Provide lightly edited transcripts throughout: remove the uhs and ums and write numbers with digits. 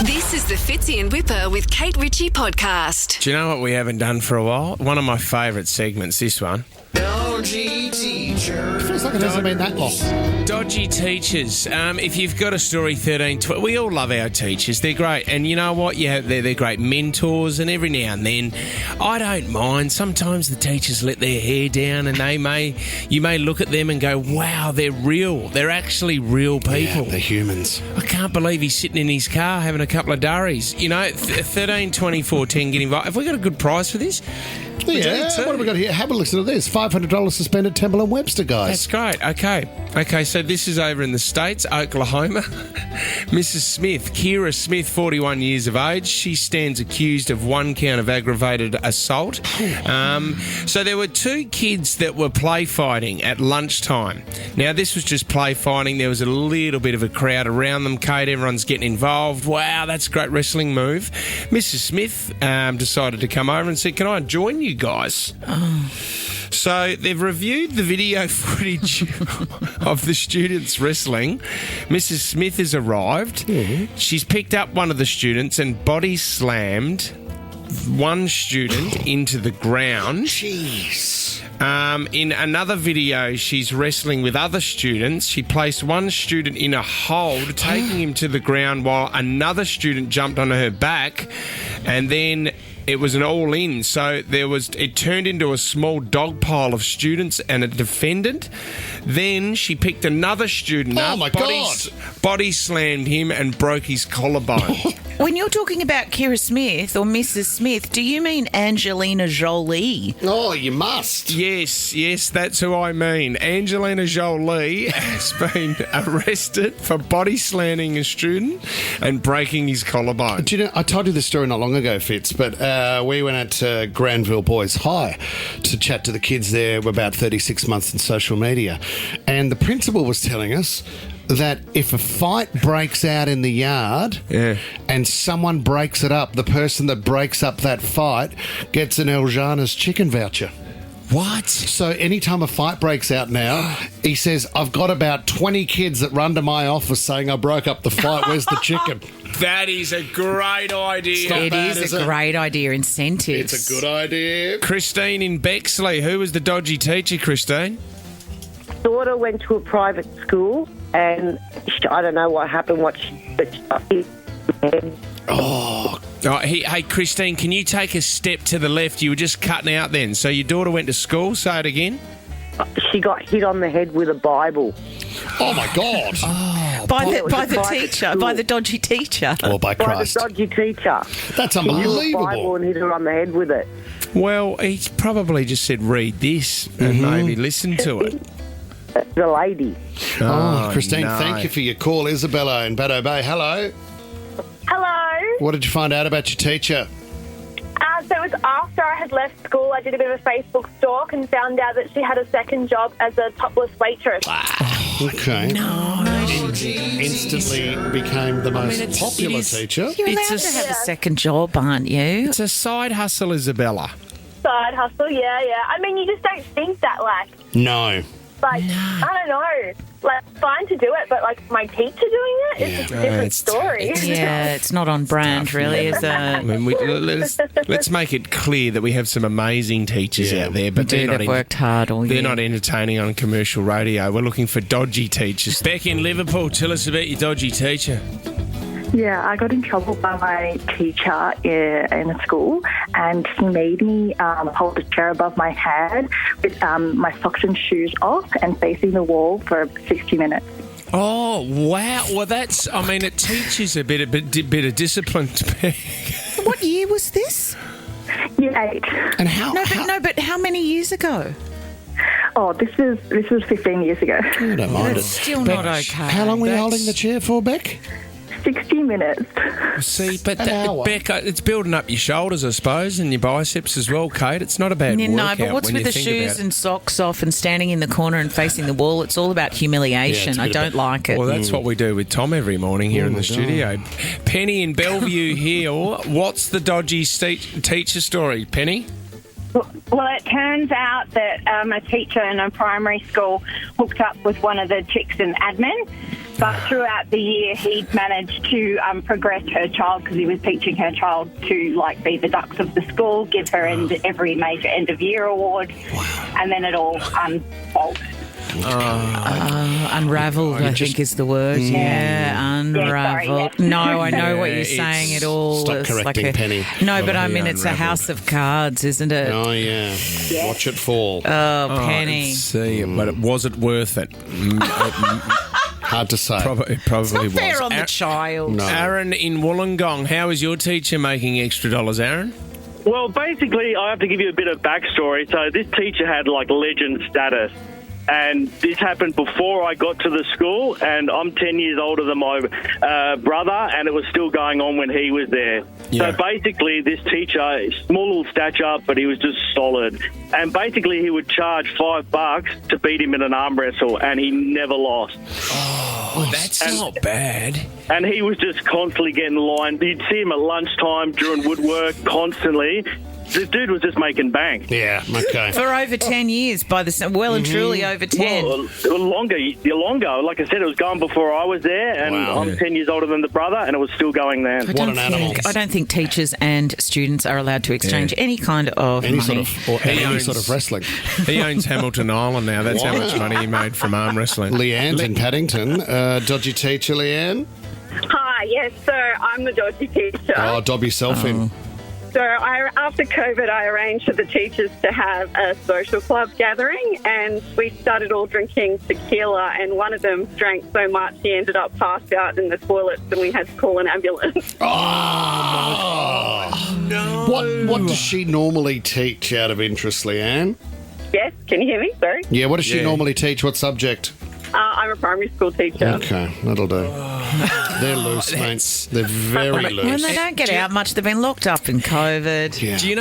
This is the Fitzy and Whipper with Kate Ritchie podcast. Do you know what we haven't done for a while? One of my favourite segments, this one. Dodgy teacher. Feels like it hasn't been that long. Dodgy teachers. If you've got a story, 13, 12, we all love our teachers. They're great. And you know what? Yeah, they're great mentors, and every now and then, I don't mind. Sometimes the teachers let their hair down and you may look at them and go, wow, they're real. They're actually real people. Yeah, they're humans. I can't believe he's sitting in his car having a couple of durries. You know, 13, 24, 10, get involved. Have we got a good prize for this? Yeah, what have we got here? Have a listen to this. $500 suspended Temple and Webster, guys. That's great. Okay, so this is over in the States, Oklahoma. Mrs. Smith, Kira Smith, 41 years of age. She stands accused of one count of aggravated assault. So there were two kids that were play fighting at lunchtime. Now, this was just play fighting. There was a little bit of a crowd around them, Kate. Everyone's getting involved. Wow, that's a great wrestling move. Mrs. Smith decided to come over and said, can I join you guys? So they've reviewed the video footage of the students wrestling. Mrs. Smith has arrived. Mm-hmm. She's picked up one of the students and body slammed one student into the ground. Jeez. In another video, she's wrestling with other students. She placed one student in a hold, taking him to the ground while another student jumped on her back, and then it was an all-in, so it turned into a small dog pile of students and a defendant. Then she picked another student up, my God. body slammed him and broke his collarbone. When you're talking about Kira Smith or Mrs. Smith, do you mean Angelina Jolie? Oh, you must. Yes, that's who I mean. Angelina Jolie has been arrested for body slamming a student and breaking his collarbone. Do you know, I told you this story not long ago, Fitz, but we went out to Granville Boys High to chat to the kids there. We're about 36 months in social media. And the principal was telling us that if a fight breaks out in the yard and someone breaks it up, the person that breaks up that fight gets an Eljana's chicken voucher. What? So anytime a fight breaks out now, he says, I've got about 20 kids that run to my office saying I broke up the fight. Where's the chicken? That is a great idea. It is a great idea. Incentives. It's a good idea. Christine in Bexley. Who was the dodgy teacher, Christine? Daughter went to a private school, and I don't know what happened. Hey, Christine, can you take a step to the left? You were just cutting out then. So your daughter went to school. Say it again. She got hit on the head with a Bible. Oh, my God. By the teacher, school. by the dodgy teacher. Or by Christ. By the dodgy teacher. That's She used unbelievable. a Bible and hit her on the head with it. Well, he's probably just said, read this and maybe listen to it. The lady. Oh, Christine, no. thank you for your call. Isabella in Baddo Bay. Hello. Hello. What did you find out about your teacher? So it was after I had left school, I did a bit of a Facebook stalk and found out that she had a second job as a topless waitress. Okay. No. Instantly became the most popular teacher. You're allowed It's to a- have a second job, aren't you? It's a side hustle, Isabella. Side hustle, yeah. I mean, you just don't think that, No. I don't know. Fine to do it, but, my teacher doing it, it's a different story. Yeah, it's not on brand, really, is I it? mean, let's make it clear that we have some amazing teachers out there, but They've worked hard all year. they're not entertaining on commercial radio. We're looking for dodgy teachers. Beck in Liverpool, tell us about your dodgy teacher. Yeah, I got in trouble by my teacher in a school, and he made me hold a chair above my head with my socks and shoes off and facing the wall for 60 minutes. Oh, wow. Well, it teaches a bit of discipline. What year was this? Year 8. And how? But how many years ago? Oh, this was 15 years ago. I don't mind That's it. still not okay. How long were you That's- holding the chair for, Beck? 60 minutes. See, but An hour. Beck, it's building up your shoulders, I suppose, and your biceps as well, Kate. It's not a bad No, workout but what's when with you the think shoes about it. and socks off and standing in the corner and facing the wall? It's all about humiliation. Yeah, I it's a bit don't of like it. Well, that's what we do with Tom every morning here in the studio. Penny in Bellevue here. What's the dodgy teacher story, Penny? Well, it turns out that a teacher in a primary school hooked up with one of the chicks in admin, But throughout the year, he'd managed to progress her child because he was teaching her child to, like, be the dux of the school, give her every major end-of-year award, and then it all unfolded. Unravelled, I think is the word. Yeah, unravelled. Yeah, No, I know what you're saying. It all Stop is correcting Penny. No, but I mean, it's a unravelled. house of cards, isn't it? Oh, yeah. Watch it fall. Oh, Penny. Let's see, but was it worth it? Hard to say. It probably Not fair was. on the child. No. Aaron in Wollongong, how is your teacher making extra dollars, Aaron? Well, basically, I have to give you a bit of backstory. So this teacher had, like, legend status. And this happened before I got to the school, and I'm 10 years older than my brother, and it was still going on when he was there. Yeah. So basically, this teacher, small little stature, but he was just solid. And basically, he would charge $5 to beat him in an arm wrestle, and he never lost. Oh, that's not bad. And he was just constantly getting lined. You'd see him at lunchtime during woodwork constantly. The dude was just making bank. Yeah, okay. For over 10 years, well and truly over 10. Well, longer. Like I said, it was going before I was there, and Wow. I'm 10 years older than the brother, and it was still going then. What an animal. I don't think teachers and students are allowed to exchange any kind of Any money. any sort of wrestling. He owns Hamilton Island now. That's how much money he made from arm wrestling. Leanne's in Paddington. Dodgy teacher, Leanne. Hi, yes, so I'm the dodgy teacher. Oh, dob yourself in. So after COVID, I arranged for the teachers to have a social club gathering, and we started all drinking tequila, and one of them drank so much he ended up passed out in the toilets, and we had to call an ambulance. Oh, no. What does she normally teach out of interest, Leanne? Yes, can you hear me? Sorry. Yeah, what does she normally teach? What subject? I'm a primary school teacher. Okay, that'll do. They're loose, mate. They're very When loose. they don't get out much, they've been locked up in COVID. Yeah. Do you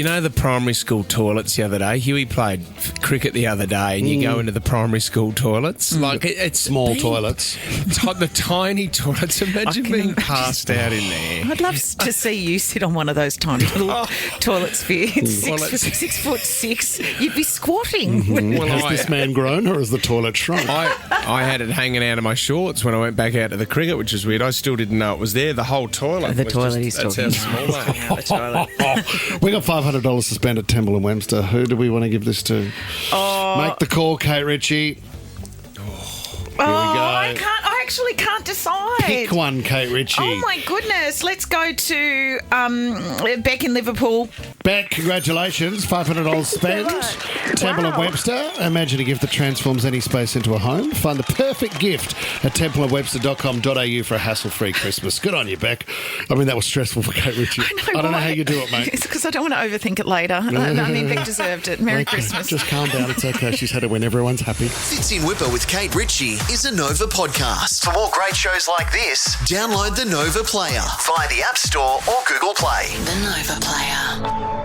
know the primary school toilets the other day? Huey played cricket the other day, and you go into the primary school toilets. Like it's Small toilets. the tiny toilets. Imagine can being imagine. passed out in there. I'd love to see you sit on one of those tiny little toilet spheres. Well, it's- 6'6", you'd be squatting. Well, Has this man grown or has the toilet shrunk? I had it hanging out of my shorts when I went back out to the cricket, which is weird. I still didn't know it was there. The whole toilet. The was toilet just, he's that's talking how small about. that. The toilet. We got $500 to spend at Temple and Webster. Who do we want to give this to? Make the call, Kate Ritchie. Oh, go. I actually can't decide. Pick one, Kate Ritchie. Oh my goodness! Let's go to Beck in Liverpool. Beck, congratulations. $500 spent. Temple and Webster. Imagine a gift that transforms any space into a home. Find the perfect gift at templeandwebster.com.au for a hassle-free Christmas. Good on you, Beck. I mean, that was stressful for Kate Ritchie. I don't know how you do it, mate. It's because I don't want to overthink it later. I mean, Beck deserved it. Merry Christmas. Just calm down. It's okay. She's had it when everyone's happy. Fits in Whipper with Kate Ritchie is a Nova podcast. For more great shows like this, download the Nova Player via the App Store or Google Play. The Nova Player.